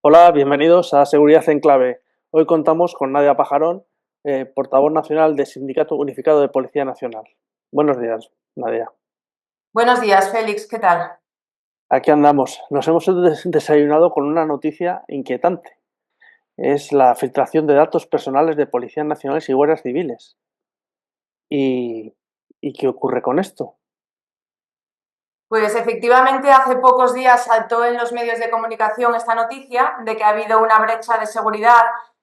Hola, bienvenidos a Seguridad en Clave. Hoy contamos con Nadia Pajarón, portavoz nacional del Sindicato Unificado de Policía Nacional. Buenos días, Nadia. Buenos días, Félix, ¿qué tal? Aquí andamos. Nos hemos desayunado con una noticia inquietante. Es la filtración de datos personales de policías nacionales y guardias civiles. ¿Y, ¿Y qué ocurre con esto? Pues efectivamente hace pocos días saltó en los medios de comunicación esta noticia de que ha habido una brecha de seguridad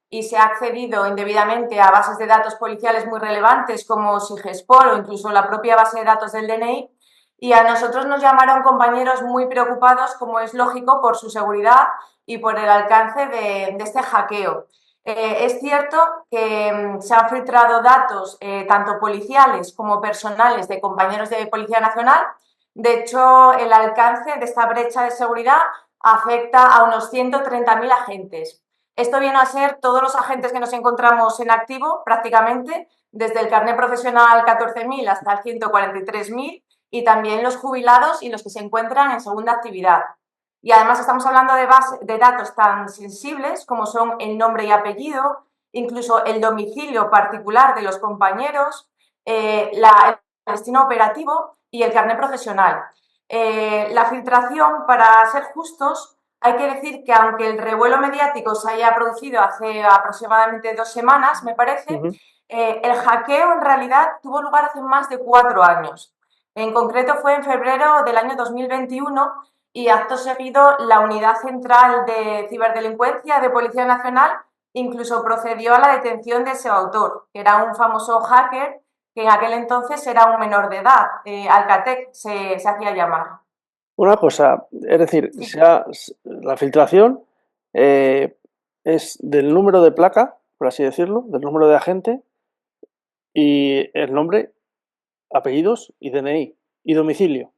y se ha accedido indebidamente a bases de datos policiales muy relevantes como Sigespol o incluso la propia base de datos del DNI. Y a nosotros nos llamaron compañeros muy preocupados, como es lógico, por su seguridad y por el alcance de este hackeo. Es cierto que se han filtrado datos tanto policiales como personales de compañeros de Policía Nacional. De hecho, el alcance de esta brecha de seguridad afecta a unos 130.000 agentes. Esto viene a ser todos los agentes que nos encontramos en activo, prácticamente, desde el carnet profesional 14.000 hasta el 143.000, y también los jubilados y los que se encuentran en segunda actividad. Y además estamos hablando de datos tan sensibles como son el nombre y apellido, incluso el domicilio particular de los compañeros, el destino operativo y el carnet profesional. La filtración, para ser justos, hay que decir que aunque el revuelo mediático se haya producido hace aproximadamente 2 semanas, me parece, Ujú. el hackeo en realidad tuvo lugar hace más de 4 años. En concreto fue en febrero del año 2021 y acto seguido la Unidad Central de Ciberdelincuencia de Policía Nacional incluso procedió a la detención de ese autor, que era un famoso hacker que en aquel entonces era un menor de edad, Alcatel se hacía llamar. Una cosa, es decir, Sí, la filtración eh, es del número de placa, por así decirlo, del número de agente y el nombre, apellidos y DNI y domicilio.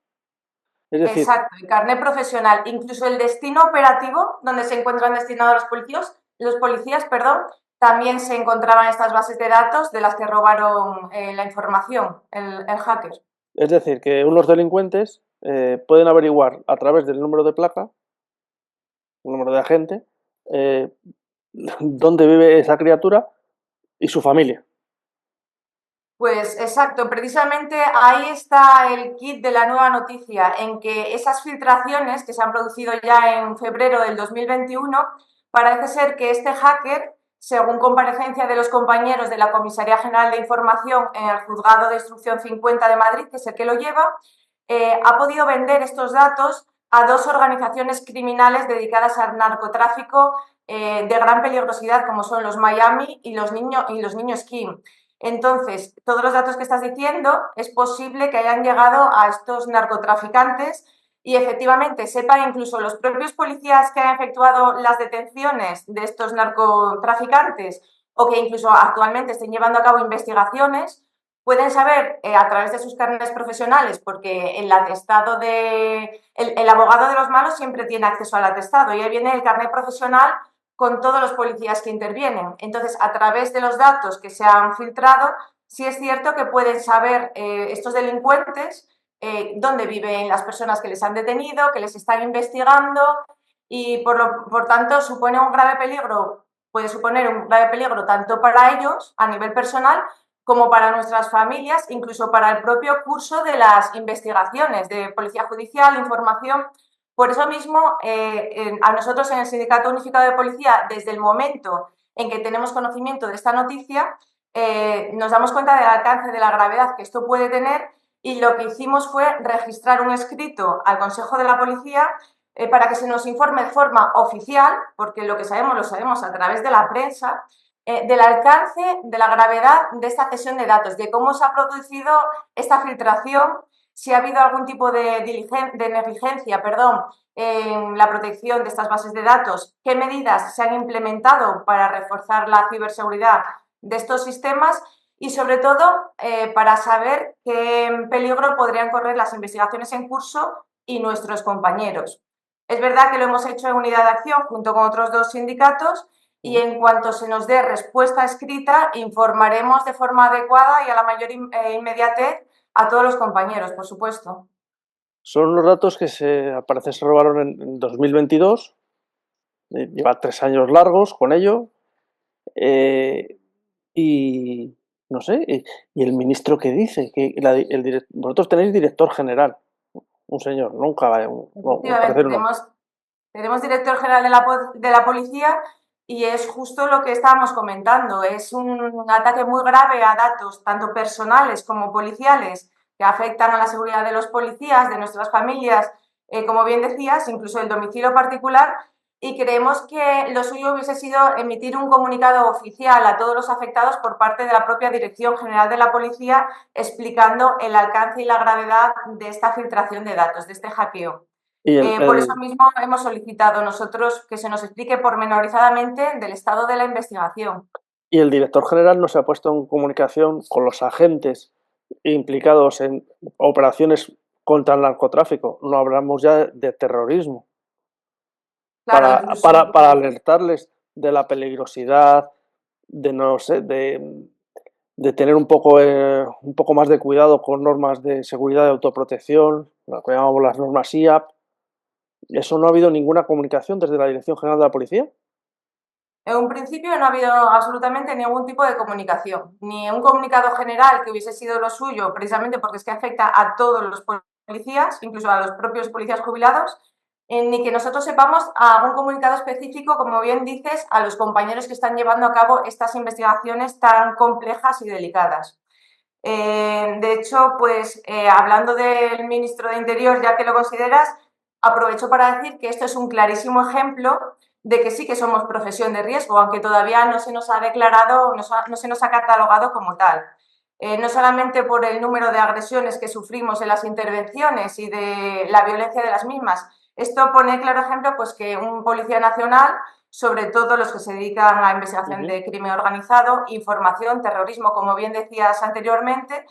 Es decir, exacto, el carnet profesional, incluso el destino operativo donde se encuentran destinados los policías, perdón, también se encontraban estas bases de datos de las que robaron la información, el hacker. es decir, que unos delincuentes pueden averiguar a través del número de placa, el número de agente, eh, dónde vive esa criatura y su familia. Pues exacto, precisamente ahí está el kit de la nueva noticia, en que esas filtraciones que se han producido ya en febrero del 2021, parece ser que este hacker, según comparecencia de los compañeros de la Comisaría General de Información en el Juzgado de Instrucción 50 de Madrid, que es el que lo lleva, ha podido vender estos datos a dos organizaciones criminales dedicadas al narcotráfico de gran peligrosidad, como son los Miami y los niños Kim. Entonces, todos los datos que estás diciendo es posible que hayan llegado a estos narcotraficantes y efectivamente sepan incluso los propios policías que han efectuado las detenciones de estos narcotraficantes o que incluso actualmente estén llevando a cabo investigaciones, pueden saber a través de sus carnes profesionales, porque el atestado el abogado de los malos siempre tiene acceso al atestado y ahí viene el carnet profesional con todos los policías que intervienen. Entonces, a través de los datos que se han filtrado, sí es cierto que pueden saber estos delincuentes dónde viven las personas que les han detenido, que les están investigando y por tanto supone un grave peligro, puede suponer un grave peligro tanto para ellos a nivel personal como para nuestras familias, incluso para el propio curso de las investigaciones de policía judicial, información. Por eso mismo, a nosotros en el Sindicato Unificado de Policía, desde el momento en que tenemos conocimiento de esta noticia, nos damos cuenta del alcance de la gravedad que esto puede tener y lo que hicimos fue registrar un escrito al Consejo de la Policía para que se nos informe de forma oficial, porque lo que sabemos lo sabemos a través de la prensa, del alcance, de la gravedad de esta cesión de datos, de cómo se ha producido esta filtración, si ha habido algún tipo de negligencia, perdón, en la protección de estas bases de datos, qué medidas se han implementado para reforzar la ciberseguridad de estos sistemas y, sobre todo, para saber qué peligro podrían correr las investigaciones en curso y nuestros compañeros. Es verdad que lo hemos hecho en unidad de acción junto con otros dos sindicatos y en cuanto se nos dé respuesta escrita informaremos de forma adecuada y a la mayor inmediatez a todos los compañeros, por supuesto. son los datos que al parecer se robaron en 2022 lleva 3 años largos con ello, y no sé, y el ministro que dice que vosotros tenéis director general, un señor, nunca, no, al Efectivamente, parecer no. tenemos director general de la policía y es justo lo que estábamos comentando. Es un ataque muy grave a datos, tanto personales como policiales, que afectan a la seguridad de los policías, de nuestras familias, como bien decías, incluso el domicilio particular. Y creemos que lo suyo hubiese sido emitir un comunicado oficial a todos los afectados por parte de la propia Dirección General de la Policía, explicando el alcance y la gravedad de esta filtración de datos, de este hackeo. Y Por eso mismo hemos solicitado nosotros que se nos explique pormenorizadamente del estado de la investigación. y el director general no se ha puesto en comunicación con los agentes implicados en operaciones contra el narcotráfico, no hablamos ya de terrorismo, Claro, incluso para alertarles de la peligrosidad, de no sé, de tener un poco más de cuidado con normas de seguridad y autoprotección, lo que llamamos las normas IAP. ¿Eso no ha habido ninguna comunicación desde la Dirección General de la Policía? en un principio no ha habido absolutamente ningún tipo de comunicación, ni un comunicado general que hubiese sido lo suyo, precisamente porque es que afecta a todos los policías, incluso a los propios policías jubilados, ni que nosotros sepamos a un comunicado específico, como bien dices, a los compañeros que están llevando a cabo estas investigaciones tan complejas y delicadas. De hecho, pues hablando del ministro de Interior, ya que lo consideras, aprovecho para decir que esto es un clarísimo ejemplo de que sí que somos profesión de riesgo, aunque todavía no se nos ha declarado, no se nos ha catalogado como tal. No solamente por el número de agresiones que sufrimos en las intervenciones y de la violencia de las mismas. Esto pone claro ejemplo pues, que un policía nacional, sobre todo los que se dedican a investigación Ujú. de crimen organizado, información, terrorismo, como bien decías anteriormente,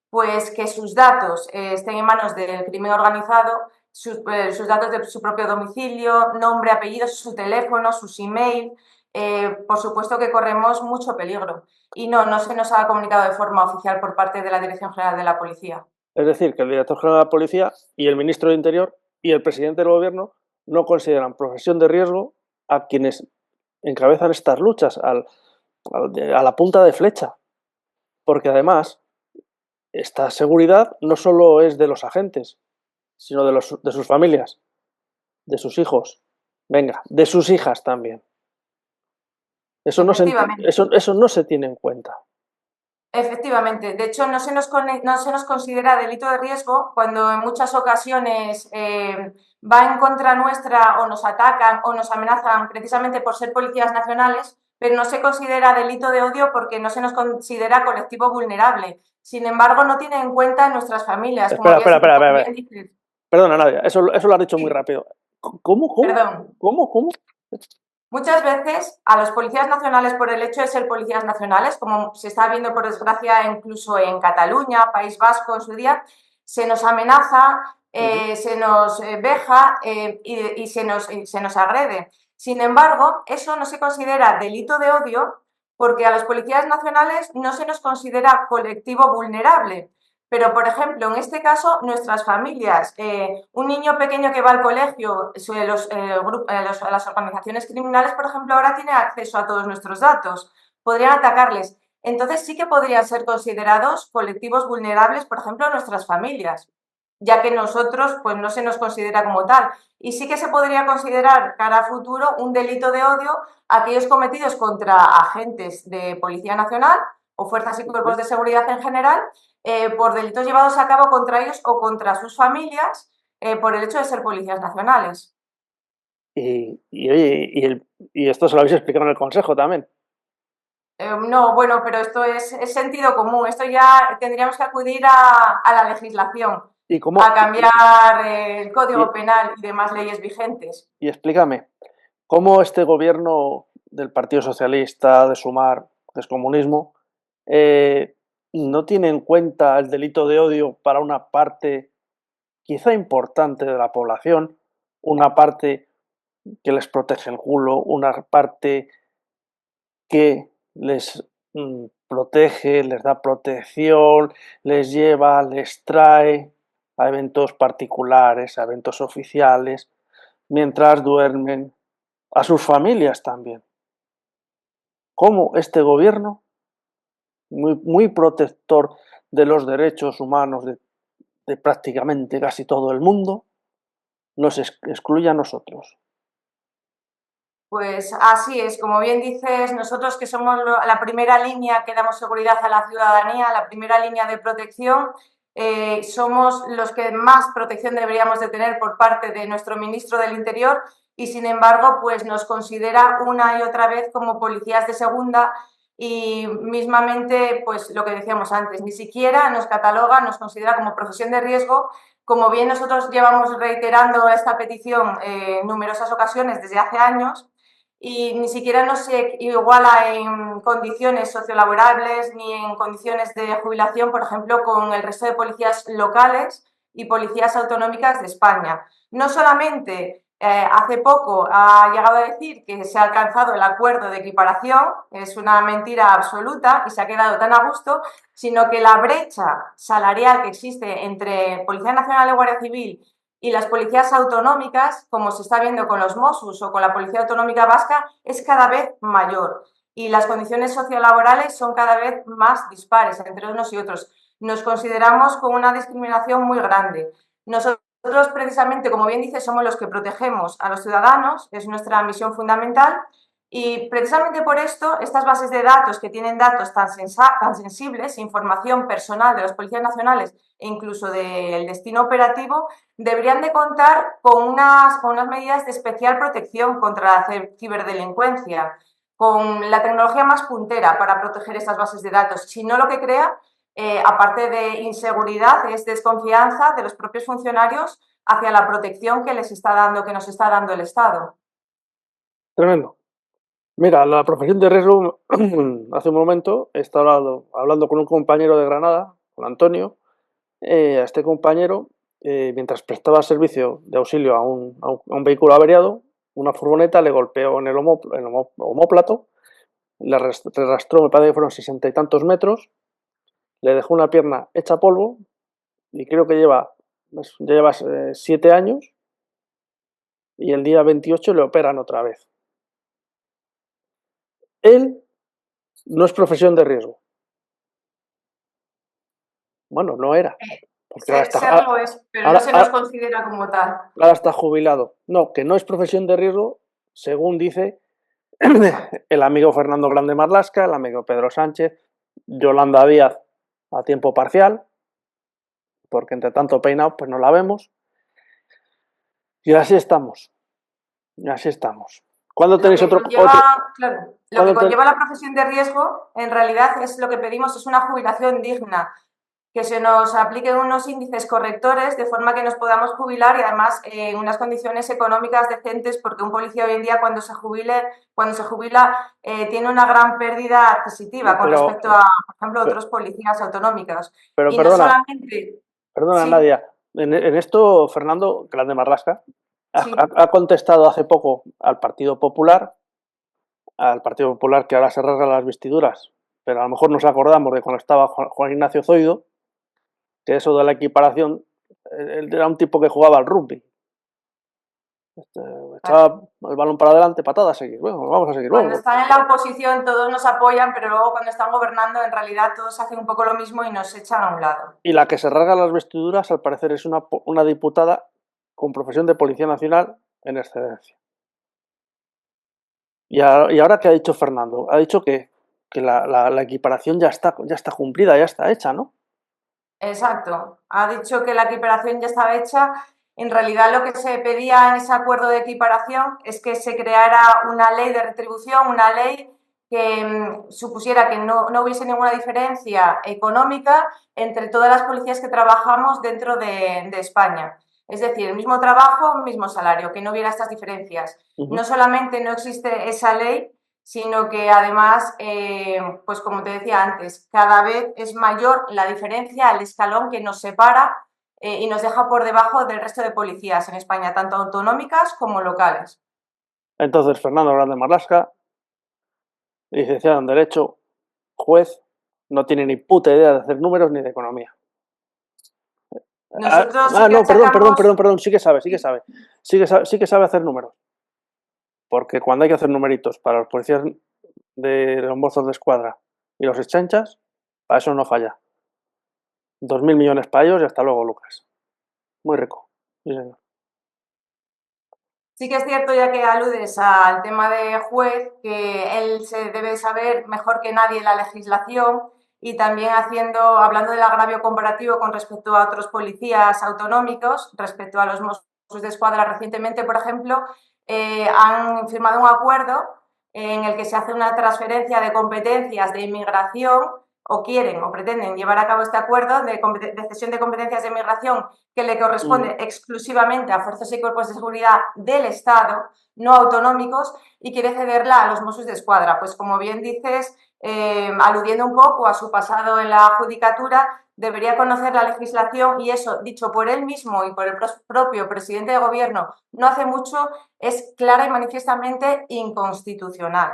pues que sus datos estén en manos del crimen organizado, sus datos de su propio domicilio, nombre, apellido, su teléfono, sus email, por supuesto que corremos mucho peligro. Y no se nos ha comunicado de forma oficial por parte de la Dirección General de la Policía. Es decir, que el director general de la Policía y el ministro de Interior y el presidente del Gobierno no consideran profesión de riesgo a quienes encabezan estas luchas, a la punta de flecha. Porque además, esta seguridad no solo es de los agentes, sino de sus familias, de sus hijos, venga, de sus hijas también. Efectivamente. Eso no se tiene en cuenta. Efectivamente, de hecho no se nos considera delito de riesgo cuando en muchas ocasiones va en contra nuestra o nos atacan o nos amenazan precisamente por ser policías nacionales, pero no se considera delito de odio porque no se nos considera colectivo vulnerable. Sin embargo, no tiene en cuenta nuestras familias, como Espera, espera, espera, como espera. bien dices. Perdona, Nadia, eso lo has dicho muy Sí, rápido. ¿Cómo, cómo, perdón. cómo? Muchas veces a los policías nacionales, por el hecho de ser policías nacionales, como se está viendo por desgracia incluso en Cataluña, País Vasco en su día, se nos amenaza, Ujú. se nos veja y se nos agrede. Sin embargo, eso no se considera delito de odio porque a los policías nacionales no se nos considera colectivo vulnerable. Pero, por ejemplo, en este caso, nuestras familias, un niño pequeño que va al colegio, las organizaciones criminales, por ejemplo, ahora tienen acceso a todos nuestros datos, podrían atacarles. Entonces sí que podrían ser considerados colectivos vulnerables, por ejemplo, nuestras familias, ya que nosotros pues no se nos considera como tal. Y sí que se podría considerar cara a futuro un delito de odio aquellos cometidos contra agentes de Policía Nacional o fuerzas y cuerpos de seguridad en general por delitos llevados a cabo contra ellos o contra sus familias por el hecho de ser policías nacionales. Oye, y esto se lo habéis explicado en el Consejo también. No, bueno, pero esto es sentido común. Esto ya tendríamos que acudir a la legislación, ¿Y cómo? a cambiar el Y, Código Penal y demás leyes vigentes. y explícame, ¿cómo este gobierno del Partido Socialista, de Sumar, que es comunismo, eh, no tiene en cuenta el delito de odio para una parte quizá importante de la población, una parte que les protege el culo, una parte que les protege, les da protección, les lleva, les trae a eventos particulares, a eventos oficiales, mientras duermen, a sus familias también. Cómo este gobierno, muy protector de los derechos humanos de prácticamente casi todo el mundo, nos excluye a nosotros. Pues así es, como bien dices, nosotros que somos la primera línea que damos seguridad a la ciudadanía, la primera línea de protección, somos los que más protección deberíamos de tener por parte de nuestro ministro del Interior y, sin embargo, pues nos considera una y otra vez como policías de segunda y mismamente, pues lo que decíamos antes, ni siquiera nos cataloga, nos considera como profesión de riesgo. Como bien nosotros llevamos reiterando esta petición en numerosas ocasiones desde hace años, y ni siquiera nos iguala en condiciones sociolaborables ni en condiciones de jubilación, por ejemplo, con el resto de policías locales y policías autonómicas de España. No solamente hace poco ha llegado a decir que se ha alcanzado el acuerdo de equiparación, es una mentira absoluta y se ha quedado tan a gusto, sino que la brecha salarial que existe entre Policía Nacional y Guardia Civil y las policías autonómicas, como se está viendo con los Mossos o con la Policía Autonómica Vasca, es cada vez mayor y las condiciones sociolaborales son cada vez más dispares entre unos y otros. Nos consideramos con una discriminación muy grande. Nosotros, precisamente, como bien dice, somos los que protegemos a los ciudadanos, es nuestra misión fundamental, y precisamente por esto, estas bases de datos que tienen datos tan sensibles, información personal de los policías nacionales e incluso del destino operativo, deberían de contar con unas medidas de especial protección contra la ciberdelincuencia, con la tecnología más puntera para proteger estas bases de datos. Si no, lo que crea, aparte de inseguridad, es desconfianza de los propios funcionarios hacia la protección que les está dando, que nos está dando el Estado. Tremendo. Mira, la profesión de riesgo, hace un momento he estado hablando con un compañero de Granada, con Antonio. A este compañero, mientras prestaba servicio de auxilio a un vehículo averiado, una furgoneta le golpeó en el omóplato, le arrastró, me parece que fueron 60 y tantos metros, le dejó una pierna hecha polvo y creo que ya lleva 7 años y el día 28 le operan otra vez. Él no es profesión de riesgo. Bueno, no era. Porque Serlo es, pero no se nos considera como tal. Ahora está jubilado. No, que no es profesión de riesgo, según dice el amigo Fernando Grande Marlasca, el amigo Pedro Sánchez, Yolanda Díaz a tiempo parcial, porque entre tanto peinado pues no la vemos. Y así estamos. Y así estamos. ¿Cuándo tenéis otro? Claro, lo que conlleva la profesión de riesgo, en realidad, es lo que pedimos, es una jubilación digna, que se nos apliquen unos índices correctores de forma que nos podamos jubilar y además en unas condiciones económicas decentes, porque un policía hoy en día cuando se jubila tiene una gran pérdida adquisitiva con respecto a, por ejemplo, otros policías autonómicos. Pero y perdona, no solamente... perdona Sí, Nadia, en esto Fernando Grande Marlasca sí. ha contestado hace poco al Partido Popular que ahora se rasga las vestiduras, pero a lo mejor nos acordamos de cuando estaba Juan Ignacio Zoido, que eso de la equiparación, él era un tipo que jugaba al rugby. Echaba el balón para adelante, patada, a seguir. Bueno, vamos a seguir. Cuando Bueno. están en la oposición todos nos apoyan, pero luego cuando están gobernando en realidad todos hacen un poco lo mismo y nos echan a un lado. Y la que se rasga las vestiduras, al parecer, es una diputada con profesión de Policía Nacional en excedencia. Y ahora, ¿qué ha dicho Fernando? Ha dicho que la equiparación ya está cumplida, ya está hecha, ¿no? Exacto. Ha dicho que la equiparación ya estaba hecha. En realidad lo que se pedía en ese acuerdo de equiparación es que se creara una ley de retribución, una ley que supusiera que no hubiese ninguna diferencia económica entre todas las policías que trabajamos dentro de España. Es decir, el mismo trabajo, mismo salario, que no hubiera estas diferencias. No solamente no existe esa ley, sino que además, pues como te decía antes, cada vez es mayor la diferencia, el escalón que nos separa y nos deja por debajo del resto de policías en España, tanto autonómicas como locales. Entonces, Fernando Grande Marlasca, licenciado en Derecho, juez, no tiene ni puta idea de hacer números ni de economía. Nosotros sí que No, achacamos... perdón, sí que sabe hacer números. porque cuando hay que hacer numeritos para los policías de los mozos de escuadra y los exchanchas, para eso no falla. 2.000 millones para ellos y hasta luego, Lucas. Muy rico. Sí, señor. Sí que es cierto, ya que aludes al tema de juez, que él se debe saber mejor que nadie la legislación y también hablando del agravio comparativo con respecto a otros policías autonómicos, respecto a los Mossos de Escuadra recientemente, por ejemplo, han firmado un acuerdo en el que se hace una transferencia de competencias de inmigración o quieren o pretenden llevar a cabo este acuerdo de cesión de competencias de inmigración que le corresponde exclusivamente a fuerzas y cuerpos de seguridad del Estado, no autonómicos, y quiere cederla a los Mossos de Escuadra. Pues como bien dices, aludiendo un poco a su pasado en la judicatura, debería conocer la legislación y eso, dicho por él mismo y por el propio presidente de gobierno no hace mucho, es clara y manifiestamente inconstitucional.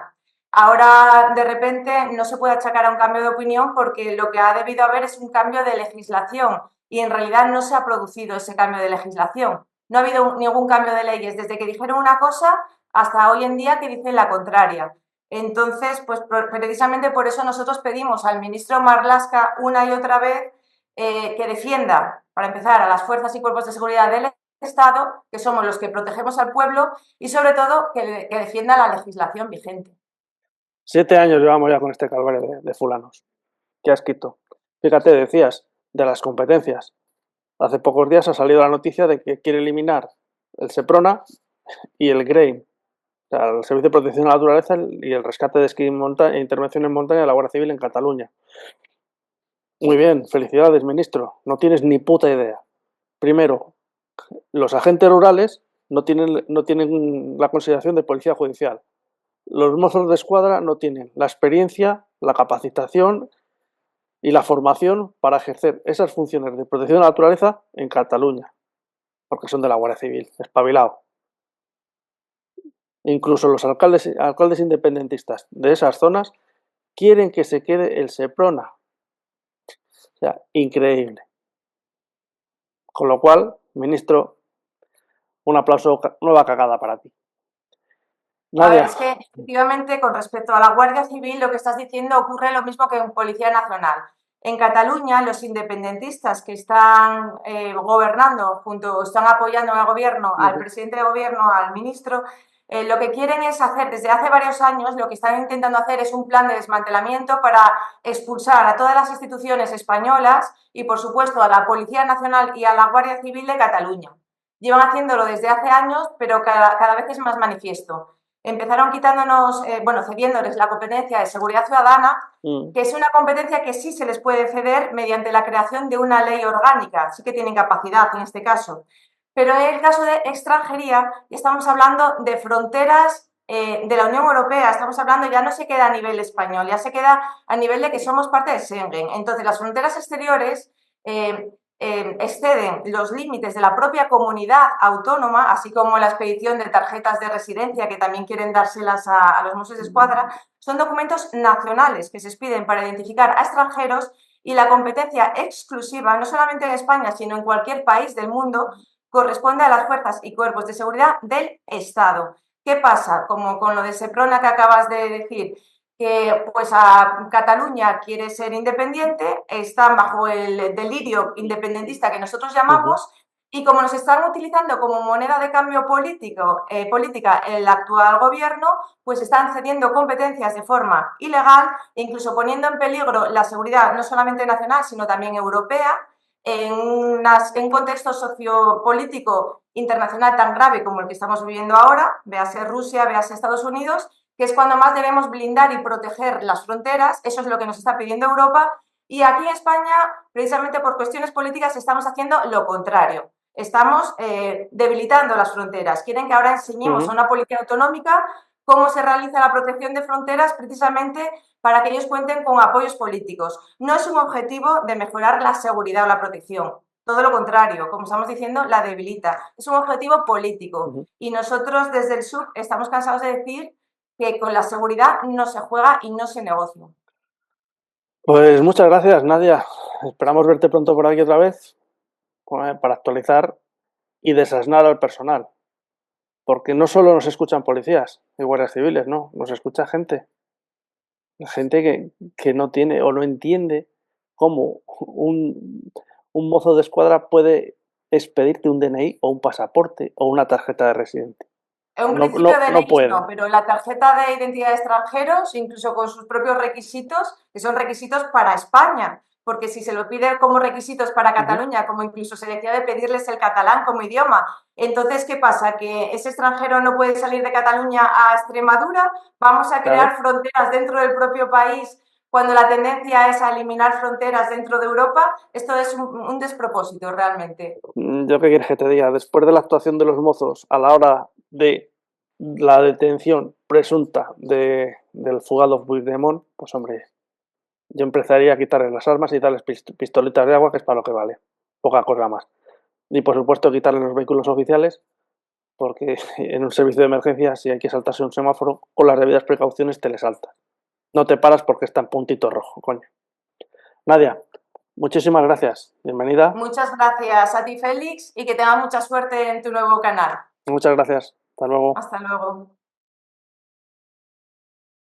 Ahora, de repente, no se puede achacar a un cambio de opinión porque lo que ha debido haber es un cambio de legislación y en realidad no se ha producido ese cambio de legislación. No ha habido ningún cambio de leyes desde que dijeron una cosa hasta hoy en día que dicen la contraria. Entonces, pues precisamente por eso nosotros pedimos al ministro Marlaska una y otra vez que defienda, para empezar, a las fuerzas y cuerpos de seguridad del Estado, que somos los que protegemos al pueblo, y sobre todo que defienda la legislación vigente. 7 años llevamos ya con este calvario de fulanos. Qué asquito. Fíjate, decías de las competencias. Hace pocos días ha salido la noticia de que quiere eliminar el SEPRONA y el GREIM, o sea, el Servicio de Protección a la Naturaleza y el rescate de esquí e intervención en montaña de la Guardia Civil en Cataluña. Muy bien, felicidades, ministro. No tienes ni puta idea. Primero, los agentes rurales no tienen la consideración de policía judicial. Los mozos de escuadra no tienen la experiencia, la capacitación y la formación para ejercer esas funciones de protección de la naturaleza en Cataluña, porque son de la Guardia Civil, espabilado. Incluso los alcaldes independentistas de esas zonas quieren que se quede el SEPRONA. O sea, increíble. Con lo cual, ministro, un aplauso, nueva cagada para ti. A ver, Nadia. es que efectivamente con respecto a la Guardia Civil lo que estás diciendo ocurre lo mismo que en Policía Nacional. En Cataluña los independentistas que están gobernando están apoyando en el gobierno, al presidente de gobierno, al ministro, lo que quieren es hacer, desde hace varios años, lo que están intentando hacer es un plan de desmantelamiento para expulsar a todas las instituciones españolas y, por supuesto, a la Policía Nacional y a la Guardia Civil de Cataluña. Llevan haciéndolo desde hace años, pero cada vez es más manifiesto. Empezaron quitándonos, cediéndoles la competencia de seguridad ciudadana, que es una competencia que sí se les puede ceder mediante la creación de una ley orgánica, sí que tienen capacidad en este caso. Pero en el caso de extranjería, estamos hablando de fronteras de la Unión Europea, estamos hablando, ya no se queda a nivel español, ya se queda a nivel de que somos parte de Schengen. Entonces, las fronteras exteriores exceden los límites de la propia comunidad autónoma, así como la expedición de tarjetas de residencia, que también quieren dárselas a los Mossos de Escuadra, son documentos nacionales que se expiden para identificar a extranjeros y la competencia exclusiva, no solamente en España, sino en cualquier país del mundo, corresponde a las fuerzas y cuerpos de seguridad del Estado. ¿Qué pasa? Como con lo de Seprona que acabas de decir, que pues a Cataluña quiere ser independiente, están bajo el delirio independentista que nosotros llamamos, y como nos están utilizando como moneda de cambio política el actual gobierno, pues están cediendo competencias de forma ilegal e incluso poniendo en peligro la seguridad no solamente nacional, sino también europea, en un contexto sociopolítico internacional tan grave como el que estamos viviendo ahora, véase Rusia, véase Estados Unidos, que es cuando más debemos blindar y proteger las fronteras. Eso es lo que nos está pidiendo Europa. Y aquí en España, precisamente por cuestiones políticas, estamos haciendo lo contrario. Estamos debilitando las fronteras. Quieren que ahora enseñemos a una policía autonómica cómo se realiza la protección de fronteras, precisamente para que ellos cuenten con apoyos políticos. No es un objetivo de mejorar la seguridad o la protección. Todo lo contrario, como estamos diciendo, la debilita. Es un objetivo político. Y nosotros desde el sur estamos cansados de decir que con la seguridad no se juega y no se negocia. Pues muchas gracias, Nadia. Esperamos verte pronto por aquí otra vez para actualizar y desasnar al personal. Porque no solo nos escuchan policías y guardias civiles, no, nos escucha gente. Gente que no tiene o no entiende cómo un mozo de escuadra puede expedirte un DNI o un pasaporte o una tarjeta de residente. En un No, principio no, no DNIs no, puede. pero la tarjeta de identidad de extranjeros, incluso con sus propios requisitos, que son requisitos para España, porque si se lo pide como requisitos para Cataluña, como incluso se decía de pedirles el catalán como idioma, entonces, ¿qué pasa? Que ese extranjero no puede salir de Cataluña a Extremadura, vamos a crear Claro. fronteras dentro del propio país cuando la tendencia es a eliminar fronteras dentro de Europa. Esto es un despropósito realmente. ¿Yo qué quieres que te diga? Después de la actuación de los mozos a la hora de la detención presunta del fugado Puigdemont, pues hombre, yo empezaría a quitarles las armas y darles pistolitas de agua, que es para lo que vale. Poca cosa más. Y por supuesto quitarles los vehículos oficiales, porque en un servicio de emergencia, si hay que saltarse un semáforo, con las debidas precauciones te le saltas. No te paras porque está en puntito rojo, coño. Nadia, muchísimas gracias. Bienvenida. Muchas gracias a ti, Félix, y que tengas mucha suerte en tu nuevo canal. Muchas gracias. Hasta luego. Hasta luego.